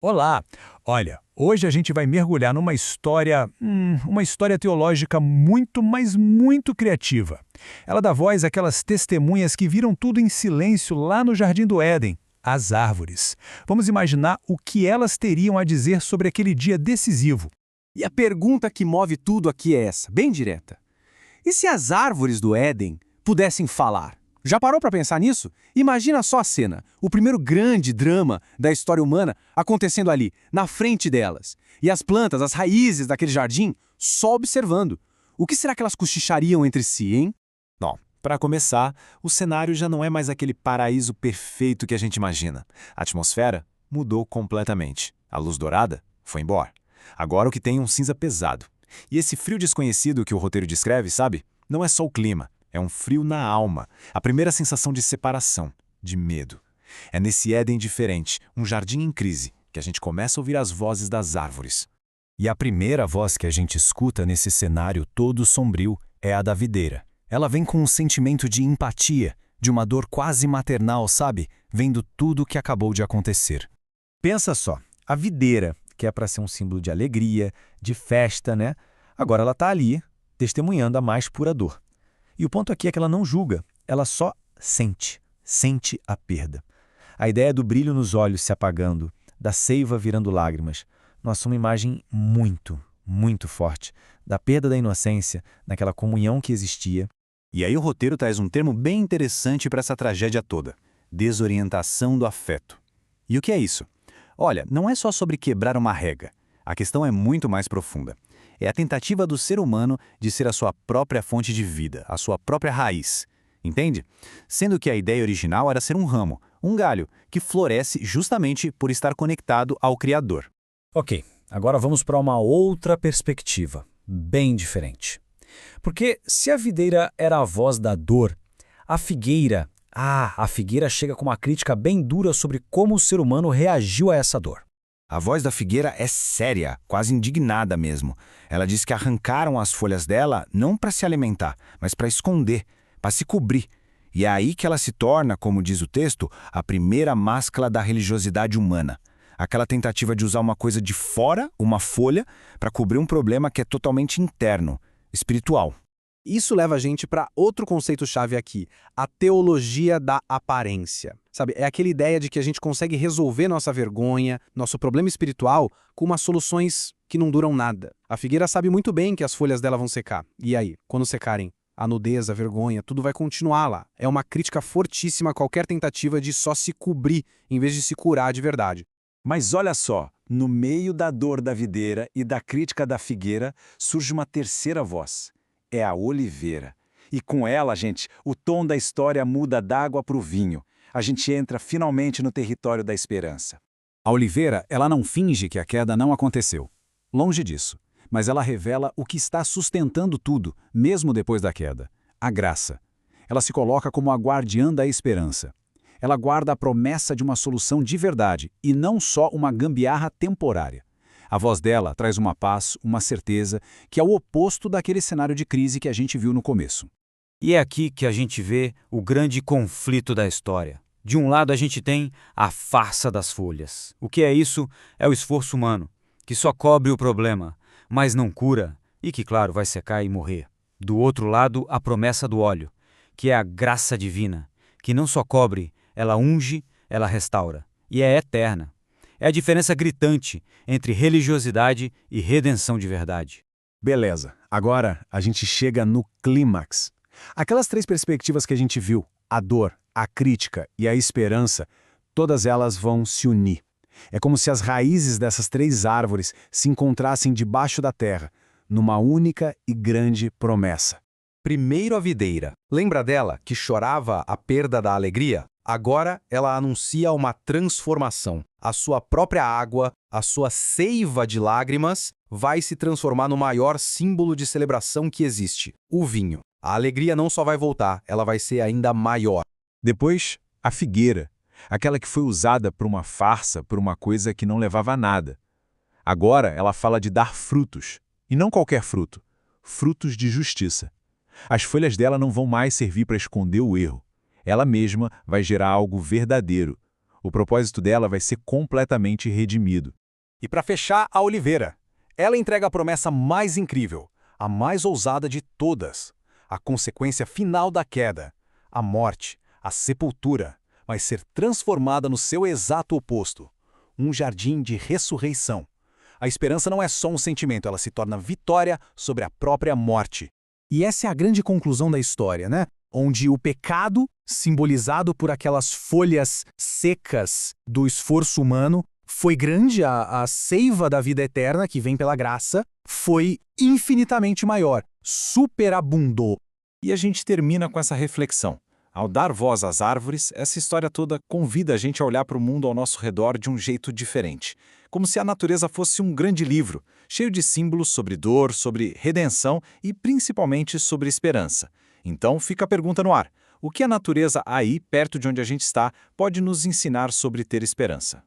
Olá! Olha, hoje a gente vai mergulhar numa uma história teológica muito, mas muito criativa. Ela dá voz àquelas testemunhas que viram tudo em silêncio lá no Jardim do Éden, as árvores. Vamos imaginar o que elas teriam a dizer sobre aquele dia decisivo. E a pergunta que move tudo aqui é essa, bem direta. E se as árvores do Éden pudessem falar? Já parou para pensar nisso? Imagina só a cena, o primeiro grande drama da história humana acontecendo ali, na frente delas. E as plantas, as raízes daquele jardim, só observando. O que será que elas cochichariam entre si, hein? Bom, para começar, o cenário já não é mais aquele paraíso perfeito que a gente imagina. A atmosfera mudou completamente. A luz dourada foi embora. Agora o que tem é um cinza pesado. E esse frio desconhecido que o roteiro descreve, sabe? Não é só o clima. É um frio na alma, a primeira sensação de separação, de medo. É nesse Éden diferente, um jardim em crise, que a gente começa a ouvir as vozes das árvores. E a primeira voz que a gente escuta nesse cenário todo sombrio é a da videira. Ela vem com um sentimento de empatia, de uma dor quase maternal, sabe? Vendo tudo o que acabou de acontecer. Pensa só, a videira, que é para ser um símbolo de alegria, de festa, né? Agora ela está ali, testemunhando a mais pura dor. E o ponto aqui é que ela não julga, ela só sente a perda. A ideia do brilho nos olhos se apagando, da seiva virando lágrimas. Nossa, uma imagem muito forte, da perda da inocência, naquela comunhão que existia. E aí o roteiro traz um termo bem interessante para essa tragédia toda: desorientação do afeto. E o que é isso? Olha, não é só sobre quebrar uma rega. A questão é muito mais profunda. É a tentativa do ser humano de ser a sua própria fonte de vida, a sua própria raiz. Entende? Sendo que a ideia original era ser um ramo, um galho, que floresce justamente por estar conectado ao Criador. Ok, agora vamos para uma outra perspectiva, bem diferente. Porque se a videira era a voz da dor, a figueira chega com uma crítica bem dura sobre como o ser humano reagiu a essa dor. A voz da figueira é séria, quase indignada mesmo. Ela diz que arrancaram as folhas dela não para se alimentar, mas para esconder, para se cobrir. E é aí que ela se torna, como diz o texto, a primeira máscara da religiosidade humana. Aquela tentativa de usar uma coisa de fora, uma folha, para cobrir um problema que é totalmente interno, espiritual. Isso leva a gente para outro conceito-chave aqui, a teologia da aparência. Sabe, é aquela ideia de que a gente consegue resolver nossa vergonha, nosso problema espiritual, com umas soluções que não duram nada. A figueira sabe muito bem que as folhas dela vão secar. E aí, quando secarem, a nudez, a vergonha, tudo vai continuar lá. É uma crítica fortíssima a qualquer tentativa de só se cobrir, em vez de se curar de verdade. Mas olha só, no meio da dor da videira e da crítica da figueira, surge uma terceira voz. É a oliveira. E com ela, gente, o tom da história muda da água para o vinho. A gente entra finalmente no território da esperança. A oliveira, ela não finge que a queda não aconteceu. Longe disso. Mas ela revela o que está sustentando tudo, mesmo depois da queda. A graça. Ela se coloca como a guardiã da esperança. Ela guarda a promessa de uma solução de verdade, e não só uma gambiarra temporária. A voz dela traz uma paz, uma certeza, que é o oposto daquele cenário de crise que a gente viu no começo. E é aqui que a gente vê o grande conflito da história. De um lado a gente tem a farsa das folhas. O que é isso? É o esforço humano, que só cobre o problema, mas não cura e que, claro, vai secar e morrer. Do outro lado, a promessa do óleo, que é a graça divina, que não só cobre, ela unge, ela restaura, e é eterna. É a diferença gritante entre religiosidade e redenção de verdade. Beleza, agora a gente chega no clímax. Aquelas três perspectivas que a gente viu, a dor, a crítica e a esperança, todas elas vão se unir. É como se as raízes dessas três árvores se encontrassem debaixo da terra, numa única e grande promessa. Primeiro a videira. Lembra dela, que chorava a perda da alegria? Agora ela anuncia uma transformação. A sua própria água, a sua seiva de lágrimas, vai se transformar no maior símbolo de celebração que existe, o vinho. A alegria não só vai voltar, ela vai ser ainda maior. Depois, a figueira, aquela que foi usada por uma farsa, por uma coisa que não levava a nada. Agora ela fala de dar frutos, e não qualquer fruto, frutos de justiça. As folhas dela não vão mais servir para esconder o erro. Ela mesma vai gerar algo verdadeiro, O propósito dela vai ser completamente redimido. E para fechar, a oliveira. Ela entrega a promessa mais incrível, a mais ousada de todas. A consequência final da queda, a morte, a sepultura, vai ser transformada no seu exato oposto. Um jardim de ressurreição. A esperança não é só um sentimento, ela se torna vitória sobre a própria morte. E essa é a grande conclusão da história, né? Onde o pecado, simbolizado por aquelas folhas secas do esforço humano, foi grande, a seiva da vida eterna, que vem pela graça, foi infinitamente maior, superabundou. E a gente termina com essa reflexão. Ao dar voz às árvores, essa história toda convida a gente a olhar para o mundo ao nosso redor de um jeito diferente. Como se a natureza fosse um grande livro, cheio de símbolos sobre dor, sobre redenção e principalmente sobre esperança. Então fica a pergunta no ar. O que a natureza aí, perto de onde a gente está, pode nos ensinar sobre ter esperança?